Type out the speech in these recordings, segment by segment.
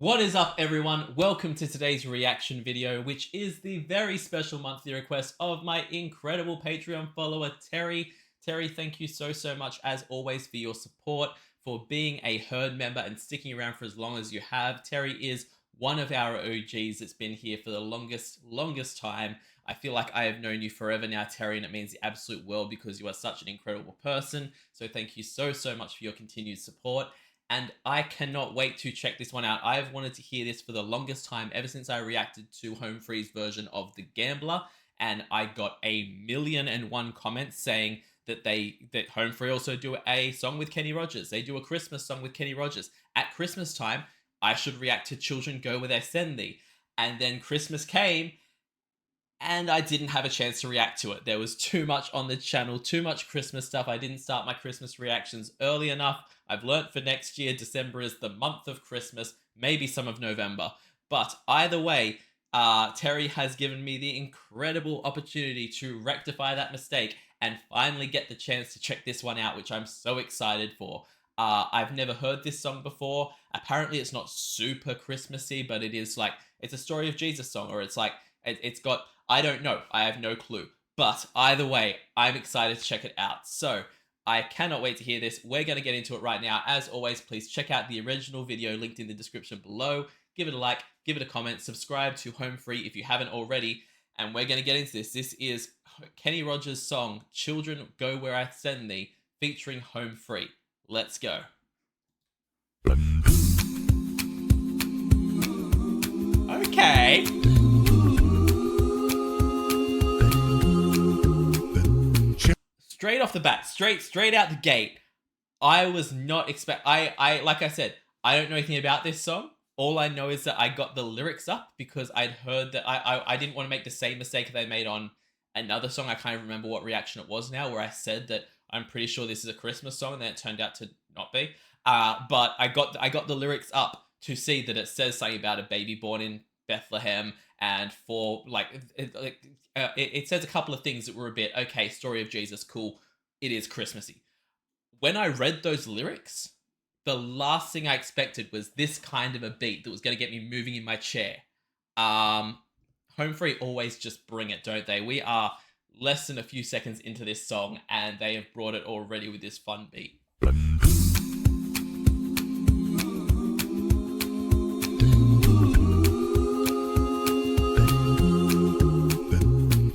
What is up, everyone? Welcome to today's reaction video, which is the very special monthly request of my incredible Patreon follower, Terry. Terry, thank you so much, as always, for your support, for being a herd member and sticking around for as long as you have. Terry is one of our OGs that's been here for the longest time. I feel like I have known you forever now, Terry, and it means the absolute world because you are such an incredible person. So thank you so much for your continued support. And I cannot wait to check this one out. I've wanted to hear this for the longest time, ever since I reacted to Home Free's version of The Gambler, and I got 1,000,001 comments saying that Home Free also do a song with Kenny Rogers. They do a Christmas song with Kenny Rogers. At Christmas time, I should react to Children Go Where They Send Thee. And then Christmas came, and I didn't have a chance to react to it. There was too much on the channel, too much Christmas stuff. I didn't start my Christmas reactions early enough. I've learnt for next year, December is the month of Christmas, maybe some of November. But either way, Terry has given me the incredible opportunity to rectify that mistake and finally get the chance to check this one out, which I'm so excited for. I've never heard this song before. Apparently it's not super Christmassy, but it is like, it's a Story of Jesus song, or it's like, it's got, I don't know, I have no clue. But either way, I'm excited to check it out. So I cannot wait to hear this. We're going to get into it right now. As always, please check out the original video linked in the description below. Give it a like, give it a comment, subscribe to Home Free if you haven't already. And we're going to get into this. This is Kenny Rogers' song, Children Go Where I Send Thee, featuring Home Free. Let's go. Okay. Straight off the bat, straight out the gate, I was not I like I said, I don't know anything about this song. All I know is that I got the lyrics up because I'd heard that I didn't want to make the same mistake that I made on another song. I can't even remember what reaction it was now, where I said that I'm pretty sure this is a Christmas song, and then it turned out to not be. But I got the lyrics up to see that it says something about a baby born in Bethlehem, and for like it says a couple of things that were a bit okay. Story of Jesus, cool. It is Christmassy. When I read those lyrics, the last thing I expected was this kind of a beat that was going to get me moving in my chair. Home Free always just bring it, don't they? We are less than a few seconds into this song, and they have brought it already with this fun beat.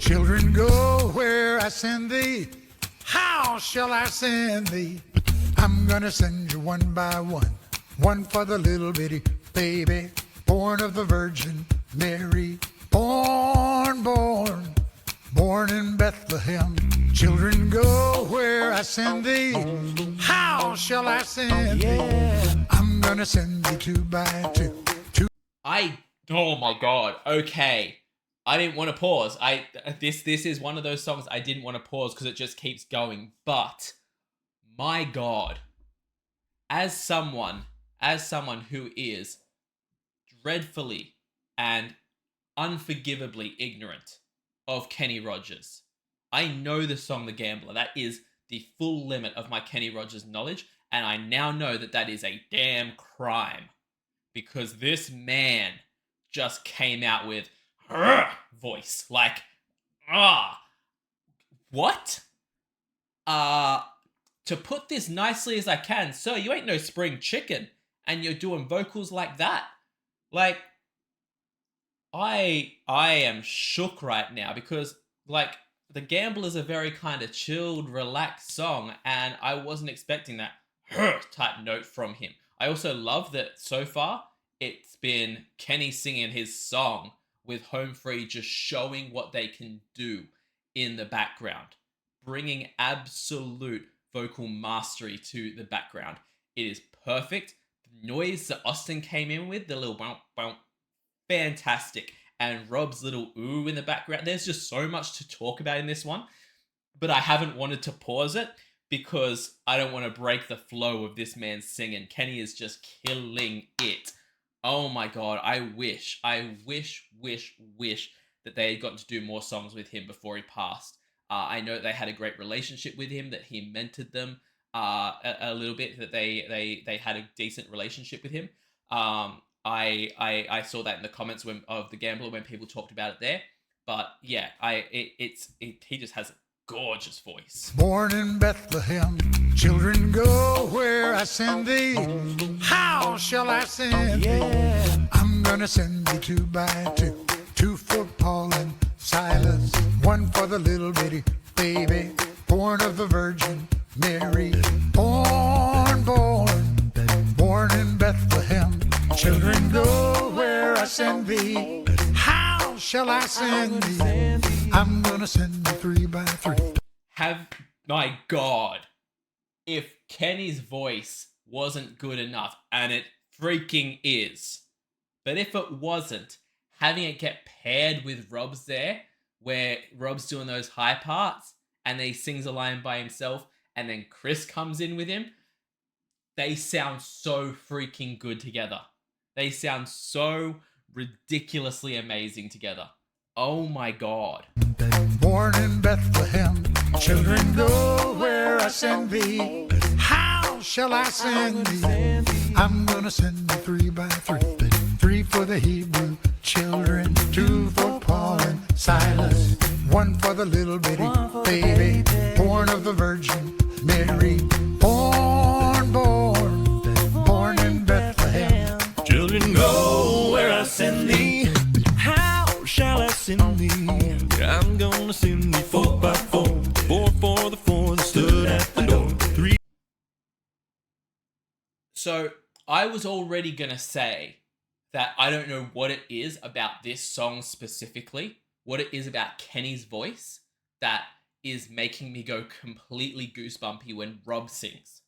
Children, go where I send thee. How shall I send thee? I'm gonna send you one by one. One for the little bitty baby, born of the Virgin Mary. Born in Bethlehem. Children, go where I send thee. How shall I send thee? I'm gonna send you two by two. Oh my god, okay. I didn't want to pause. This is one of those songs I didn't want to pause because it just keeps going. But my god, as someone who is dreadfully and unforgivably ignorant of Kenny Rogers, I know the song The Gambler. That is the full limit of my Kenny Rogers knowledge, and I now know that that is a damn crime because this man just came out with voice like what? To put this nicely as I can, sir, you ain't no spring chicken and you're doing vocals like that. Like, I am shook right now because, like, The Gambler is a very kind of chilled, relaxed song, and I wasn't expecting that type note from him. I also love that so far it's been Kenny singing his song with Home Free just showing what they can do in the background, bringing absolute vocal mastery to the background. It is perfect. The noise that Austin came in with, the little bounce, bounce, fantastic. And Rob's little ooh in the background. There's just so much to talk about in this one, but I haven't wanted to pause it because I don't want to break the flow of this man singing. Kenny is just killing it. Oh my god, I wish that they had gotten to do more songs with him before he passed. I know they had a great relationship with him, that he mentored them a little bit, that they had a decent relationship with him. I saw that in the comments of the Gambler when people talked about it there. But yeah, he just has a gorgeous voice. Born in Bethlehem, children go where I send thee. How shall I send thee? I'm gonna send thee two by two. Two for Paul and Silas, one for the little bitty baby, born of the Virgin Mary. Born in Bethlehem. Children go where I send thee. How shall I send thee? I'm gonna send thee three by three. My God, if Kenny's voice wasn't good enough, and it freaking is, but if it wasn't, having it get paired with Rob's there, where Rob's doing those high parts, and then he sings a line by himself, and then Chris comes in with him, they sound so freaking good together. They sound so ridiculously amazing together. Oh my God. Born in Bethlehem, children go where I send thee. How shall I send thee? I'm gonna send thee three by three. Three for the Hebrew children, two for Paul and Silas, one for the little bitty baby, born of the Virgin Mary. Born in Bethlehem. Children go where I send thee. How shall I send thee? I'm gonna send thee four by four. Four for the four that stood at the door. Three. So I was already gonna say that I don't know what it is about this song specifically, what it is about Kenny's voice that is making me go completely goosebumpy when Rob sings.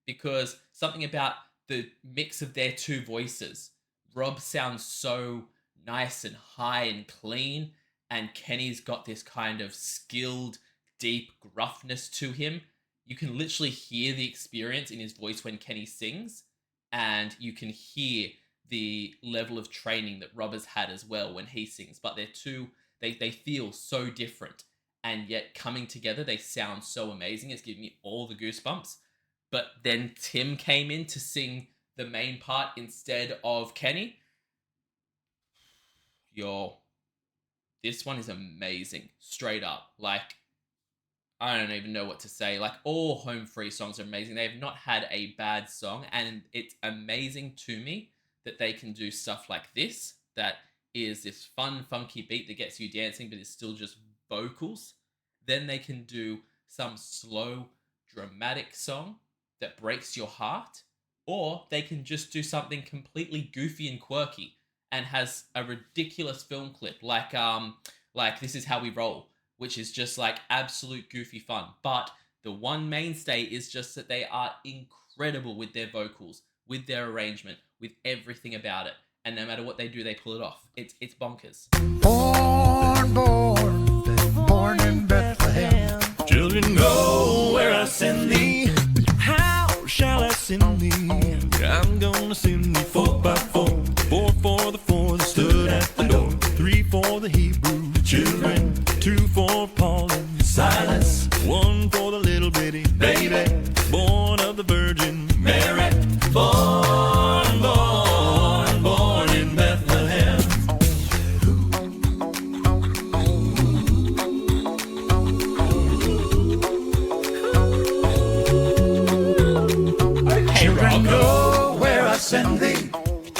Because something about the mix of their two voices. Rob sounds so nice and high and clean, and Kenny's got this kind of skilled, deep gruffness to him. You can literally hear the experience in his voice when Kenny sings, and you can hear the level of training that Rob has had as well when he sings. But they feel so different, and yet coming together, they sound so amazing. It's giving me all the goosebumps. But then Tim came in to sing the main part instead of Kenny. This one is amazing, straight up. Like, I don't even know what to say. Like, all Home Free songs are amazing. They have not had a bad song, and it's amazing to me that they can do stuff like this, that is this fun, funky beat that gets you dancing, but it's still just vocals. Then they can do some slow, dramatic song that breaks your heart, or they can just do something completely goofy and quirky and has a ridiculous film clip like This Is How We Roll, which is just like absolute goofy fun. But the one mainstay is just that they are incredible with their vocals, with their arrangement, with everything about it. And no matter what they do, they pull it off. It's bonkers. Born in Bethlehem. Children go where I send thee. How shall I send thee? I'm gonna send thee four by four. Four for the four that stood at the door. Three for the Hebrew children. Two for Paul and Silas. One for the little bitty baby, born of the Virgin Mary. Born in Bethlehem. Children go where I send thee.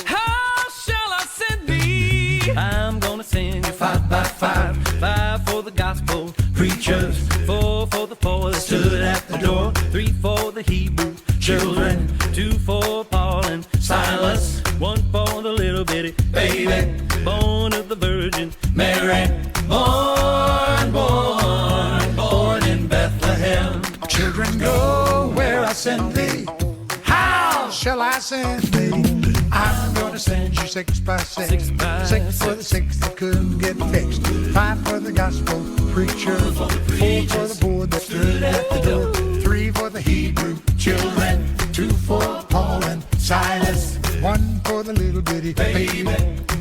How shall I send thee? I'm gonna send you five by five. Five for the gospel preachers. Four for the poor that stood at the door. Three for the Hebrew children. Two for Paul and Silas. One for the little bitty baby, born of the Virgin Mary. Born in Bethlehem. Children go where I send thee. How shall I send thee? I'm gonna send you six by six. Six by Six for the six that couldn't get fixed. Five for the gospel preacher. Four for the poor that stood at the door. Three for the Hebrew children. Two for Paul and Silas. One for the little bitty baby,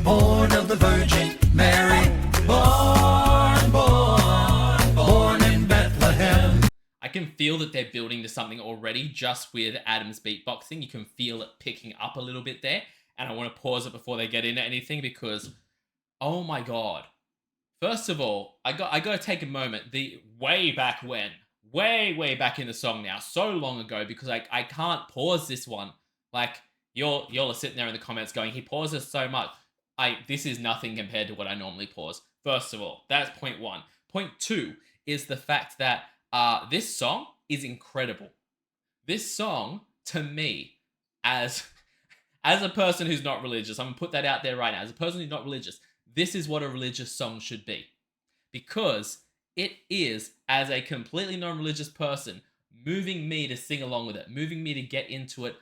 born of the Virgin Mary. Born in Bethlehem. I can feel that they're building to something already just with Adam's beatboxing. You can feel it picking up a little bit there. and I want to pause it before they get into anything because, oh my god. First of all, I got to take a moment. The way back when, way back in the song now, so long ago, because I can't pause this one. Like y'all are sitting there in the comments going, he pauses so much. This is nothing compared to what I normally pause. First of all, that's point one. Point two is the fact that this song is incredible. This song, to me, as a person who's not religious, I'm gonna put that out there right now. As a person who's not religious, this is what a religious song should be. Because it is, as a completely non-religious person, moving me to sing along with it, moving me to get into it.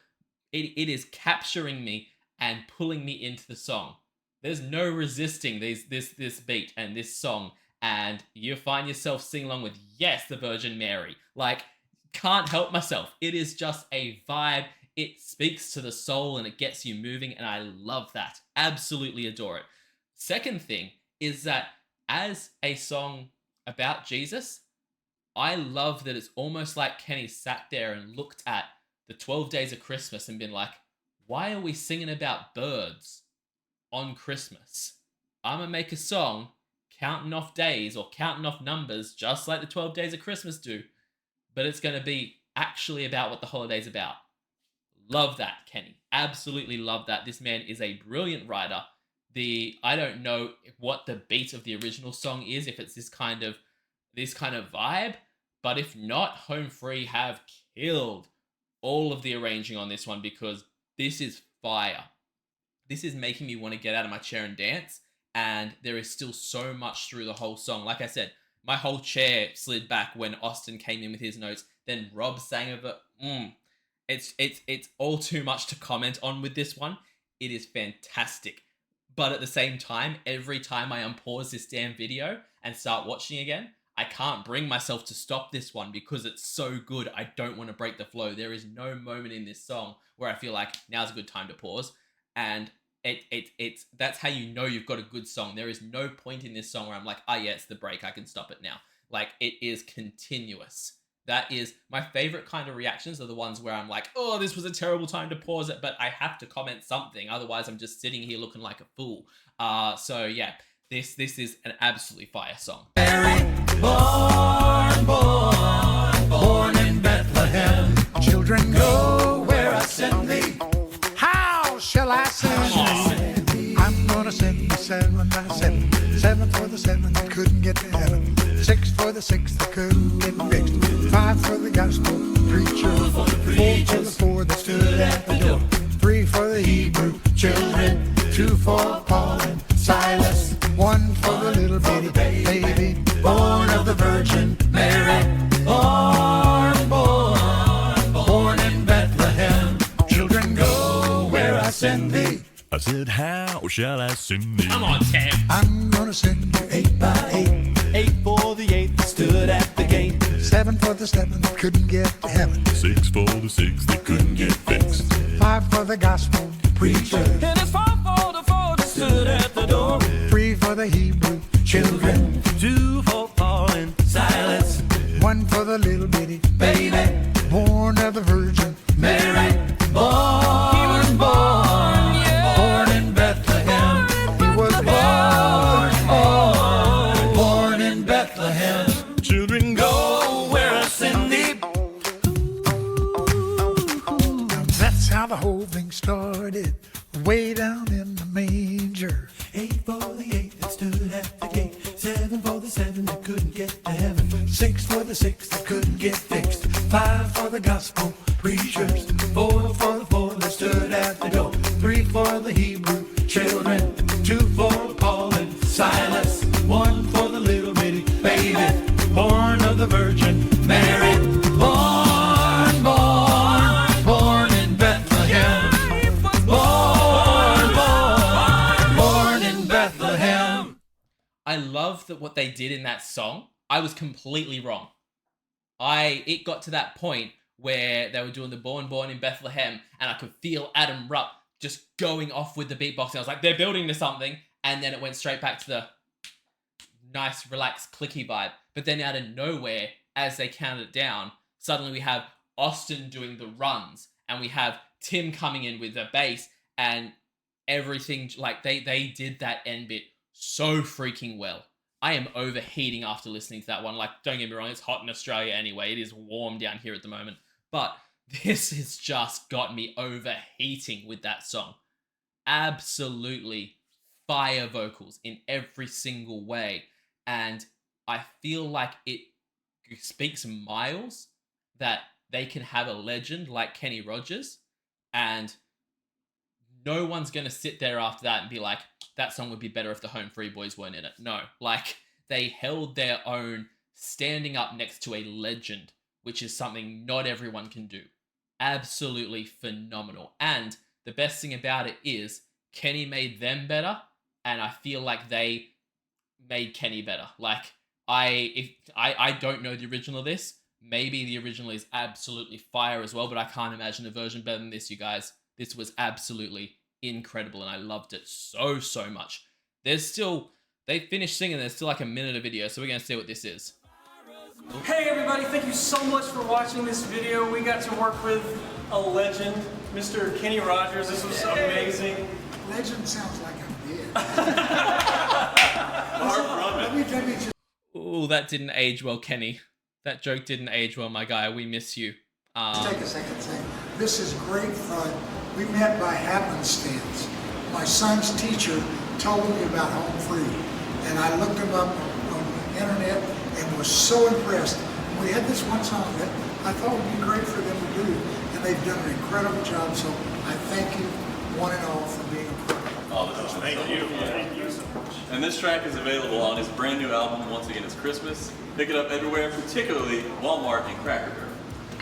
It is capturing me and pulling me into the song. There's no resisting this beat and this song, and you find yourself singing along with, yes, the Virgin Mary. Like, can't help myself. It is just a vibe. It speaks to the soul and it gets you moving, and I love that. Absolutely adore it. Second thing is that as a song about Jesus, I love that it's almost like Kenny sat there and looked at the 12 days of Christmas and been like, why are we singing about birds on Christmas? I'm going to make a song counting off days or counting off numbers just like the 12 days of Christmas do, but it's going to be actually about what the holiday's about. Love that, Kenny. Absolutely love that. This man is a brilliant writer. I don't know what the beat of the original song is, if it's this kind of vibe, but if not, Home Free have killed all of the arranging on this one because this is fire. This is making me want to get out of my chair and dance, and there is still so much through the whole song. Like I said, my whole chair slid back when Austin came in with his notes, then Rob sang over. It's all too much to comment on with this one. It is fantastic. But at the same time, every time I unpause this damn video and start watching again, I can't bring myself to stop this one because it's so good. I don't want to break the flow. There is no moment in this song where I feel like now's a good time to pause. And it's that's how you know you've got a good song. There is no point in this song where I'm like, yeah, it's the break. I can stop it now. Like, it is continuous. That is my favorite kind of reactions, are the ones where I'm like, oh, this was a terrible time to pause it, but I have to comment something. Otherwise, I'm just sitting here looking like a fool. So yeah, this is an absolutely fire song. Mary, born in Bethlehem. Children, go where I send thee. How shall I send thee? I'm gonna send you 7 by 7. 7 for the 7 that couldn't get to heaven. 6 for the 6 that couldn't get fixed. 5 for the gospel preacher. 4 for the 4 that stood at the door. 3 for the Hebrew children. 2 for Paul and Silas. 1 for the little bitty baby born of the Virgin Mary. Born in Bethlehem. Children, go where I send thee. I said, how shall I send thee? Come on, Tim. I'm gonna send you 8 by 8. 8 for the 8 that stood at the gate. 7 for the 7 that couldn't get to heaven. 6 for the 6 that couldn't get fixed. 5 for the gospel preacher. And it's 4 for the 4 that stood at the door. 3 for the Hebrew children. 2 for Paul and Silas. 1 for the little bitty baby born of the Virgin Mary. Born in Bethlehem. He was born in Bethlehem. Children, go where I send thee. Now that's how the whole thing started, way down in the manger. 8 for the 8 that stood at the gate. 7 for the 7 that couldn't get to heaven. 6 for the 6 that couldn't get fixed. 5 for the gospel preachers. 4 for the 4 that stood at the door. 3 for the Hebrew children. 2 for Paul and Silas. 1 for the little bitty baby born of the Virgin Mary. Born in Bethlehem. Born in Bethlehem. I love that what they did in that song. I was completely wrong. It got to that point where they were doing the born in Bethlehem, and I could feel Adam Rupp just going off with the beatboxing. I was like, they're building to something, and then it went straight back to the nice, relaxed, clicky vibe. But then out of nowhere, as they counted it down, suddenly we have Austin doing the runs, and we have Tim coming in with the bass, and everything, like they did that end bit so freaking well. I am overheating after listening to that one. Like, don't get me wrong, it's hot in Australia anyway. It is warm down here at the moment. But this has just got me overheating with that song. Absolutely fire vocals in every single way. And I feel like it speaks miles that they can have a legend like Kenny Rogers, and no one's going to sit there after that and be like, that song would be better if the Home Free Boys weren't in it. No, like, they held their own standing up next to a legend, which is something not everyone can do. Absolutely phenomenal. And the best thing about it is Kenny made them better, and I feel like they made Kenny better. Like, I don't know the original of this. Maybe the original is absolutely fire as well, but I can't imagine a version better than this, you guys. This was absolutely incredible, and I loved it so, so much. They finished singing, there's still like a minute of video, so we're going to see what this is. Hey everybody, thank you so much for watching this video. We got to work with a legend, Mr. Kenny Rogers. This was amazing. Legend sounds like I'm dead. Let me just Ooh, that didn't age well, Kenny. That joke didn't age well, my guy. We miss you. take a second thing. This is great fun. We met by happenstance. My son's teacher told me about Home Free, and I looked him up on the internet and was so impressed. We had this one song that I thought would be great for them to do, and they've done an incredible job, so I thank you one and all for being a part of it. Oh, thank you. Thank you so much. And this track is available on his brand new album, Once Again It's Christmas. Pick it up everywhere, particularly Walmart and Cracker Barrel.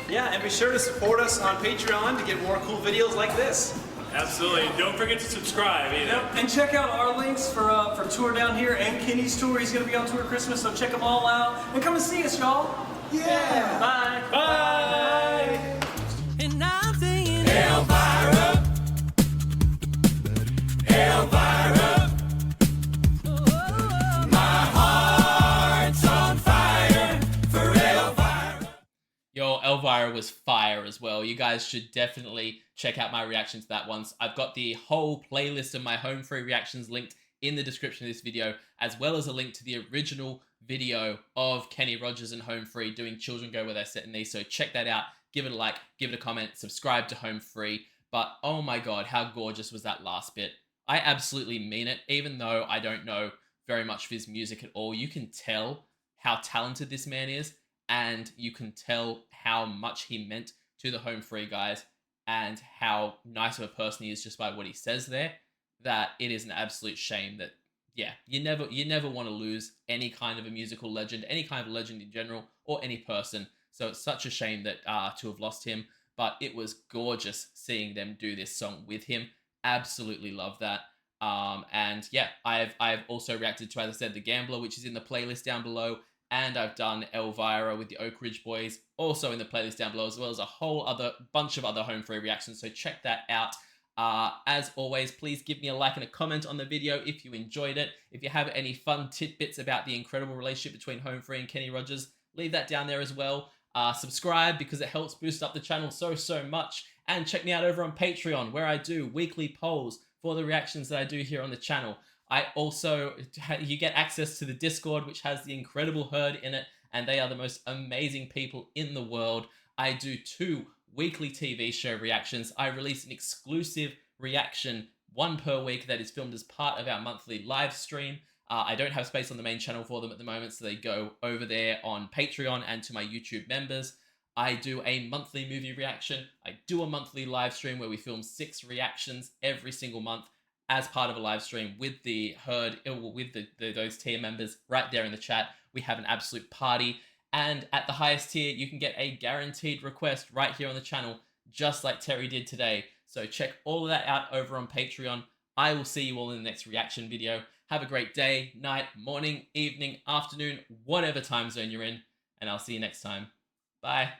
Yeah, and be sure to support us on Patreon to get more cool videos like this. Absolutely. Don't forget to subscribe either. Yep. And check out our links for tour down here and Kenny's tour. He's going to be on tour Christmas, so check them all out. And come and see us, y'all. Yeah! Bye. Bye. And I'm singing Elvira, Elvira. My heart's on fire for Elvira. Yo, Elvira was fire as well. You guys should definitely check out my reaction to that once. I've got the whole playlist of my Home Free reactions linked in the description of this video, as well as a link to the original video of Kenny Rogers and Home Free doing Children Go Where They're Set Knee. So check that out. Give it a like, give it a comment, subscribe to Home Free. But oh my god, how gorgeous was that last bit. I absolutely mean it. Even though I don't know very much of his music at all, you can tell how talented this man is, and you can tell how much he meant to the Home Free guys and how nice of a person he is just by what he says there, that it is an absolute shame that, yeah, you never want to lose any kind of a musical legend, any kind of legend in general, or any person. So it's such a shame that to have lost him, but it was gorgeous seeing them do this song with him. Absolutely love that. And yeah, I've also reacted to, as I said, The Gambler, which is in the playlist down below, and I've done Elvira with the Oak Ridge Boys, also in the playlist down below, as well as a whole other bunch of other Home Free reactions, so check that out. As always, please give me a like and a comment on the video if you enjoyed it. If you have any fun tidbits about the incredible relationship between Home Free and Kenny Rogers, leave that down there as well. Subscribe because it helps boost up the channel so much. And check me out over on Patreon, where I do weekly polls for the reactions that I do here on the channel. I also, you get access to the Discord, which has the incredible Herd in it, and they are the most amazing people in the world. I do 2 weekly TV show reactions. I release an exclusive reaction, 1 per week, that is filmed as part of our monthly live stream. I don't have space on the main channel for them at the moment, so they go over there on Patreon and to my YouTube members. I do a monthly movie reaction. I do a monthly live stream where we film 6 reactions every single month as part of a live stream with the Herd, with those tier members right there in the chat. We have an absolute party. And at the highest tier, you can get a guaranteed request right here on the channel, just like Terry did today. So check all of that out over on Patreon. I will see you all in the next reaction video. Have a great day, night, morning, evening, afternoon, whatever time zone you're in, and I'll see you next time. Bye.